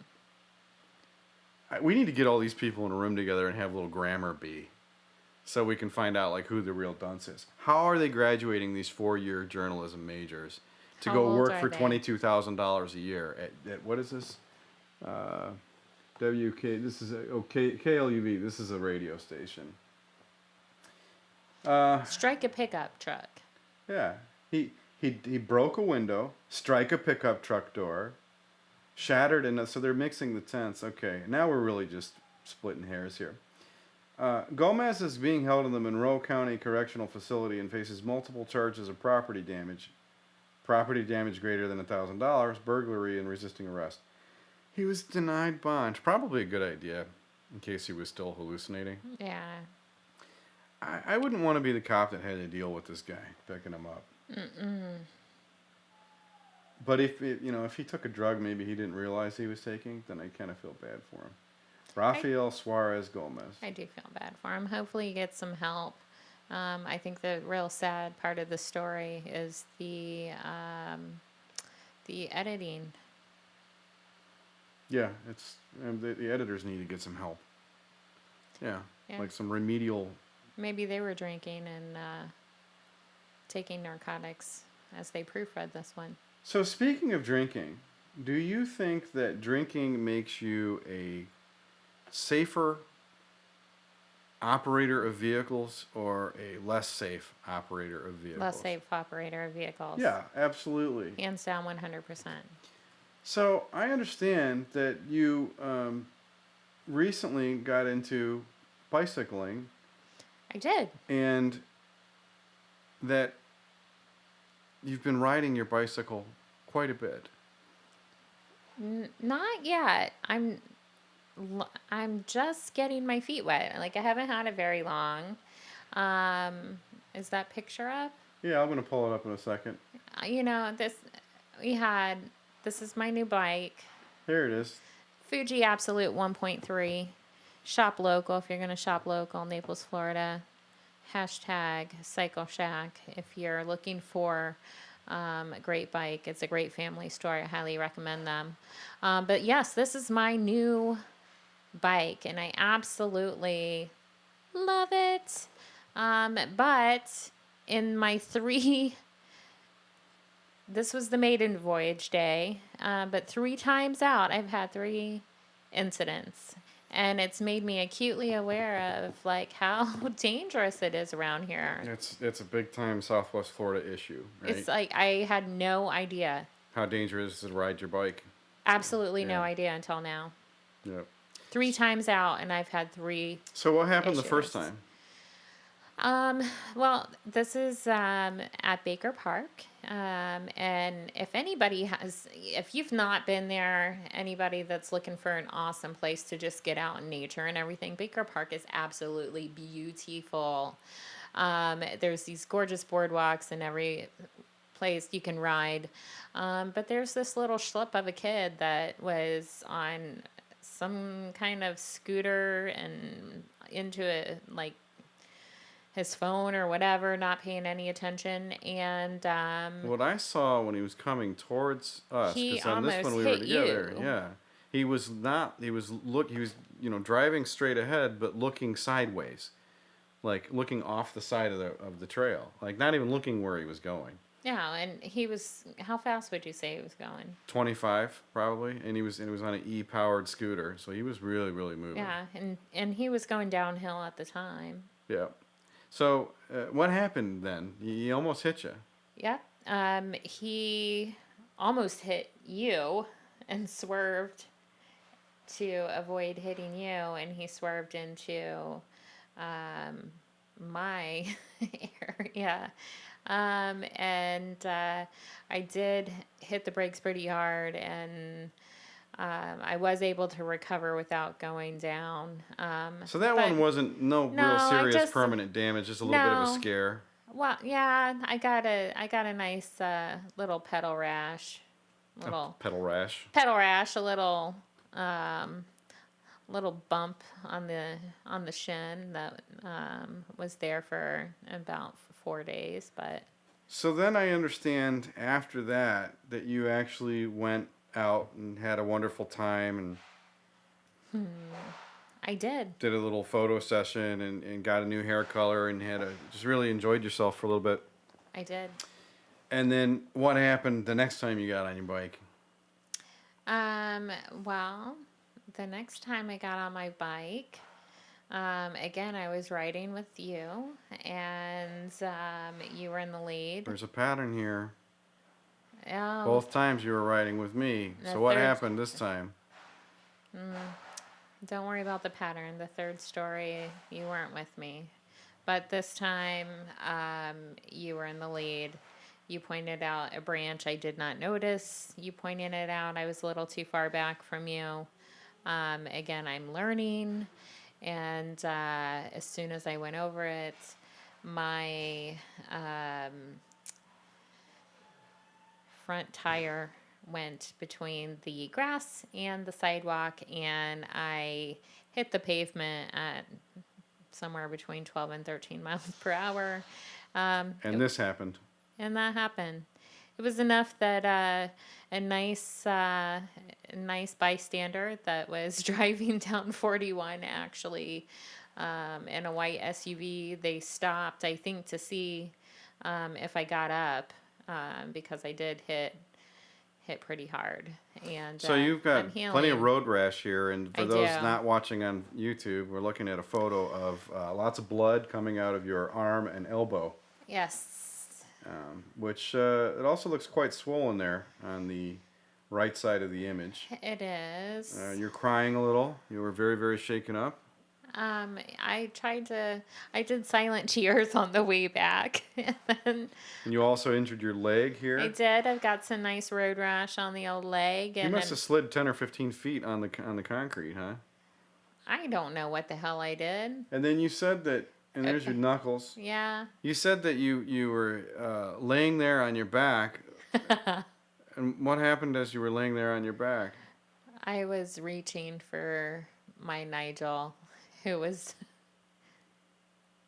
We need to get all these people in a room together and have a little grammar bee, so we can find out like who the real dunce is. How are they graduating these 4-year journalism majors to How go old work are for they? $22,000 a year at what is this? WK. This is KLUV. This is a radio station. Strike a pickup truck. Yeah, he broke a window, strike a pickup truck door, shattered, and so they're mixing the tents. Okay, now we're really just splitting hairs here. Gomez is being held in the Monroe County Correctional Facility and faces multiple charges of property damage greater than $1,000, burglary, and resisting arrest. He was denied bond. Probably a good idea, in case he was still hallucinating. Yeah. I wouldn't want to be the cop that had to deal with this guy picking him up. But if he took a drug maybe he didn't realize he was taking, then I kind of feel bad for him. Rafael Suarez Gomez. I do feel bad for him. Hopefully he gets some help. I think the real sad part of the story is the editing. Yeah, it's the editors need to get some help. Yeah, like some remedial. Maybe they were drinking and taking narcotics as they proofread this one. So speaking of drinking, do you think that drinking makes you a safer operator of vehicles or a less safe operator of vehicles? Less safe operator of vehicles. Yeah, absolutely. Hands down 100%. So I understand that you recently got into bicycling. I did. And that you've been riding your bicycle quite a bit. Not yet. I'm just getting my feet wet. Like I haven't had it very long. Is that picture up? Yeah, I'm going to pull it up in a second. This is my new bike. Here it is. Fuji Absolute 1.3. Shop local if you're going to shop local, Naples, Florida. Hashtag Cycle Shack if you're looking for a great bike. It's a great family store. I highly recommend them. But yes, this is my new bike, and I absolutely love it. But in my this was the maiden voyage day, but 3 times out, I've had 3 incidents. And it's made me acutely aware of like how dangerous it is around here. It's a big time Southwest Florida issue, right? It's like I had no idea. How dangerous it is to ride your bike. Absolutely no idea until now. Yep. 3 times out, and I've had 3. So what happened issues. the first time? Well, this is at Baker Park. And if you've not been there, anybody that's looking for an awesome place to just get out in nature and everything, Baker Park is absolutely beautiful. There's these gorgeous boardwalks in every place you can ride. But there's this little schlep of a kid that was on some kind of scooter and into it, like, his phone or whatever, not paying any attention, and what I saw when he was coming towards us, he because on this almost one we were hit together, you. yeah, He was not. He was driving straight ahead, but looking sideways, like looking off the side of the trail, like not even looking where he was going. Yeah, and he was. How fast would you say he was going? 25 probably, and he was on an e-powered scooter, so he was really really moving. Yeah, and he was going downhill at the time. Yeah. So what happened then? He almost hit you. Yep. He almost hit you and swerved to avoid hitting you, and he swerved into my area. I did hit the brakes pretty hard, and I was able to recover without going down. So that one wasn't real I serious just- permanent damage, just a little bit of a No. scare. Well, yeah, I got a nice little pedal rash, Pedal rash. a little bump on the shin that was there for about 4 days, but. So then I understand after that you actually went out and had a wonderful time and I did. did a little photo session and got a new hair color and just really enjoyed yourself for a little bit. I did. And then what happened the next time you got on your bike? Well, the next time I got on my bike, again, I was riding with you, and you were in the lead. There's a pattern here. Oh, Both times you were riding with me. The So what third- happened this time? don't worry about the pattern. The third story, you weren't with me. But this time, you were in the lead. You pointed out a branch I did not notice. You pointed it out. I was a little too far back from you. Again, I'm learning. And as soon as I went over it, my front tire went between the grass and the sidewalk, and I hit the pavement at somewhere between 12 and 13 miles per hour. And this happened. And that happened. It was enough that a nice bystander that was driving down 41 actually in a white SUV, they stopped, I think, to see if I got up because I did hit pretty hard. And So you've got I'm plenty of healing. road rash here, and for I those do. not watching on YouTube, we're looking at a photo of lots of blood coming out of your arm and elbow, Yes. which it also looks quite swollen there on the right side of the image. It is. You're crying a little. You were very, very shaken up. I did silent tears on the way back. And then And you also injured your leg here. I did. I've got some nice road rash on the old leg. You And must then, have slid 10 or 15 feet on the concrete, huh? I don't know what the hell I did. And then you said that, and there's your knuckles. Yeah. You said that you were laying there on your back. And what happened as you were laying there on your back? I was reaching for my Nigel, who was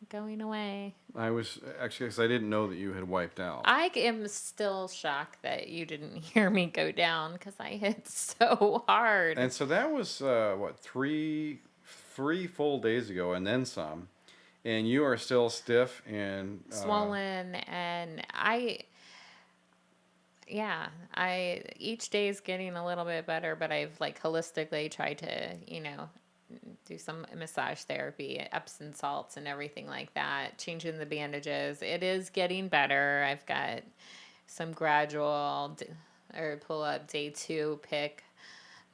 going away. I was actually, because I didn't know that you had wiped out. I am still shocked that you didn't hear me go down because I hit so hard. And so that was, three full days ago and then some. And you are still stiff and Swollen, and each day is getting a little bit better, but I've like holistically tried to, do some massage therapy, Epsom salts and everything like that, changing the bandages. It is getting better. I've got some gradual pull up day 2 pick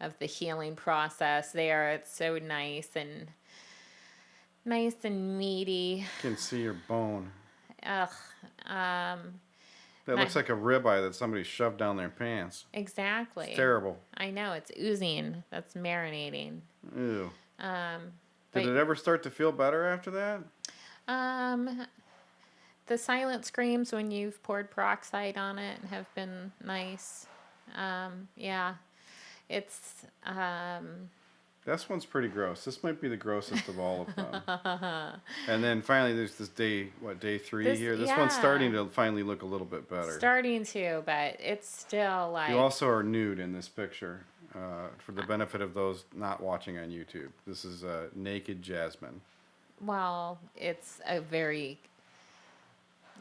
of the healing process there. It's so nice and meaty. I can see your bone. Ugh. That looks like a ribeye that somebody shoved down their pants. Exactly. It's terrible. I know, it's oozing. That's marinating. Ew. But, Did it ever start to feel better after that? the silent screams when you've poured peroxide on it have been nice. Yeah. It's This one's pretty gross. This might be the grossest of all of them. And then finally there's this day 3 here? This one's starting to finally look a little bit better. starting to, but it's still like You also are nude in this picture. for the benefit of those not watching on YouTube. This is naked Jasmine. Well, it's a very,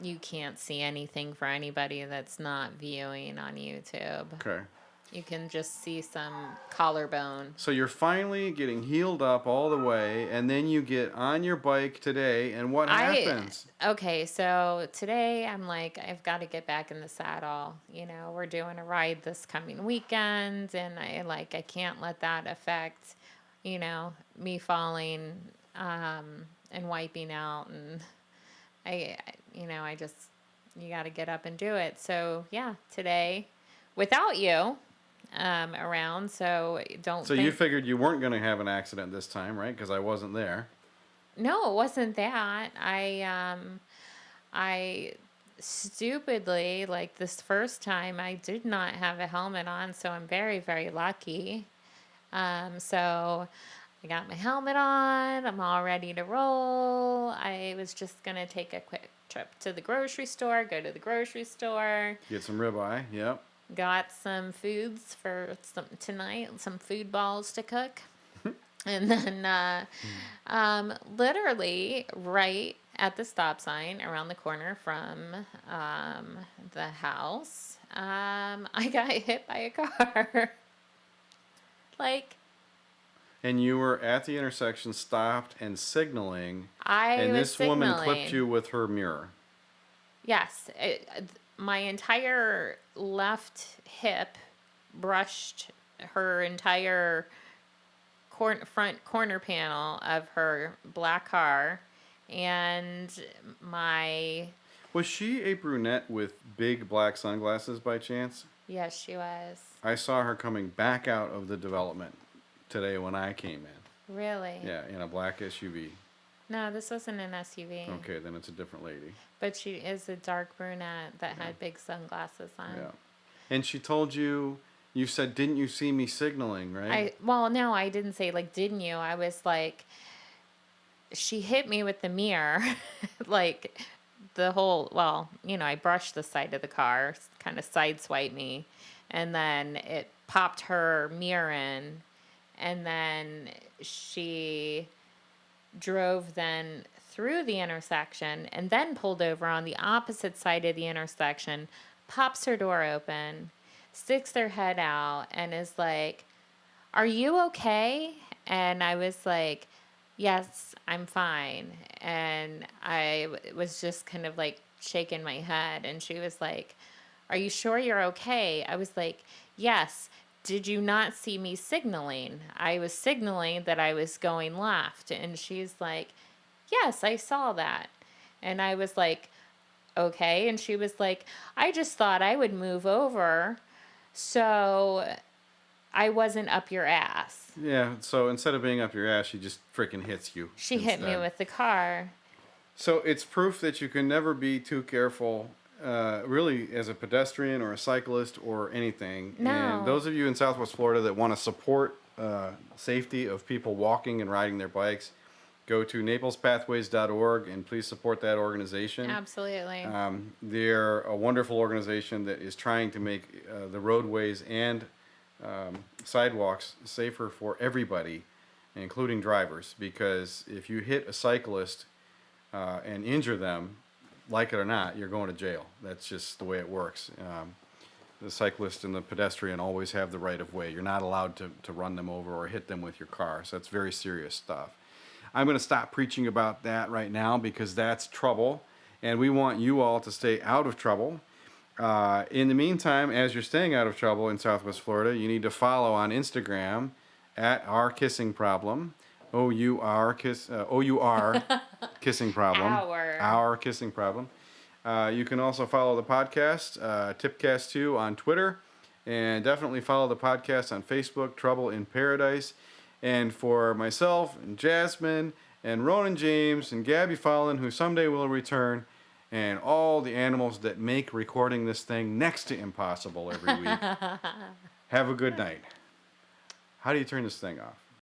you can't see anything for anybody that's not viewing on YouTube. Okay. You can just see some collarbone. So you're finally getting healed up all the way, and then you get on your bike today, and what happens? Okay, so today I'm like, I've got to get back in the saddle. You know, we're doing a ride this coming weekend, and I can't let that affect, you know, me falling and wiping out. And I just, you got to get up and do it. So yeah, today, without you around, so don't. So you figured you weren't going to have an accident this time, right? Because I wasn't there. No, it wasn't that. I stupidly, like this first time, I did not have a helmet on, so I'm very, very lucky. So I got my helmet on. I'm all ready to roll. I was just gonna take a quick trip to the grocery store. Go to the grocery store. Get some ribeye. Yep. Got some foods for tonight. Some food balls to cook. And then, literally, right at the stop sign around the corner from the house, I got hit by a car. And you were at the intersection, stopped and signaling. And this woman clipped you with her mirror. Yes. My entire left hip brushed her entire front corner panel of her black car, and Was she a brunette with big black sunglasses by chance? Yes, she was. I saw her coming back out of the development today when I came in. Really? Yeah, in a black SUV. No, this wasn't an SUV. Okay, then it's a different lady. But she is a dark brunette that had big sunglasses on. Yeah. And she told you, you said, didn't you see me signaling, right? No, I didn't say, didn't you? I was like, she hit me with the mirror. I brushed the side of the car, kind of sideswiped me. And then it popped her mirror in. And then she drove then through the intersection and then pulled over on the opposite side of the intersection, pops her door open, sticks their head out, and is like, "Are you okay?" And I was like, "Yes, I'm fine." And I was just kind of shaking my head, and she was like, "Are you sure you're okay?" I was like, "Yes. Did you not see me signaling? I was signaling that I was going left." And she's like, "Yes, I saw that." And I was like, "Okay." And she was like, "I just thought I would move over so I wasn't up your ass." Yeah, so instead of being up your ass, she just freaking hits you. She hit me with the car. So it's proof that you can never be too careful, really, as a pedestrian or a cyclist or anything. No. And those of you in Southwest Florida that want to support safety of people walking and riding their bikes, go to naplespathways.org and please support that organization. Absolutely. They're a wonderful organization that is trying to make the roadways and sidewalks safer for everybody, including drivers, because if you hit a cyclist and injure them, like it or not, you're going to jail. That's just the way it works. The cyclist and the pedestrian always have the right of way. You're not allowed to run them over or hit them with your car. So that's very serious stuff. I'm going to stop preaching about that right now because that's trouble, and we want you all to stay out of trouble. In the meantime, as you're staying out of trouble in Southwest Florida, you need to follow on Instagram at Our Kissing Problem. O-U-R Kissing Problem. Our Kissing Problem. You can also follow the podcast, Tipcast2 on Twitter, and definitely follow the podcast on Facebook, Trouble in Paradise. And for myself and Jasmine and Ronan James and Gabby Fallon, who someday will return, and all the animals that make recording this thing next to impossible every week, have a good night. How do you turn this thing off?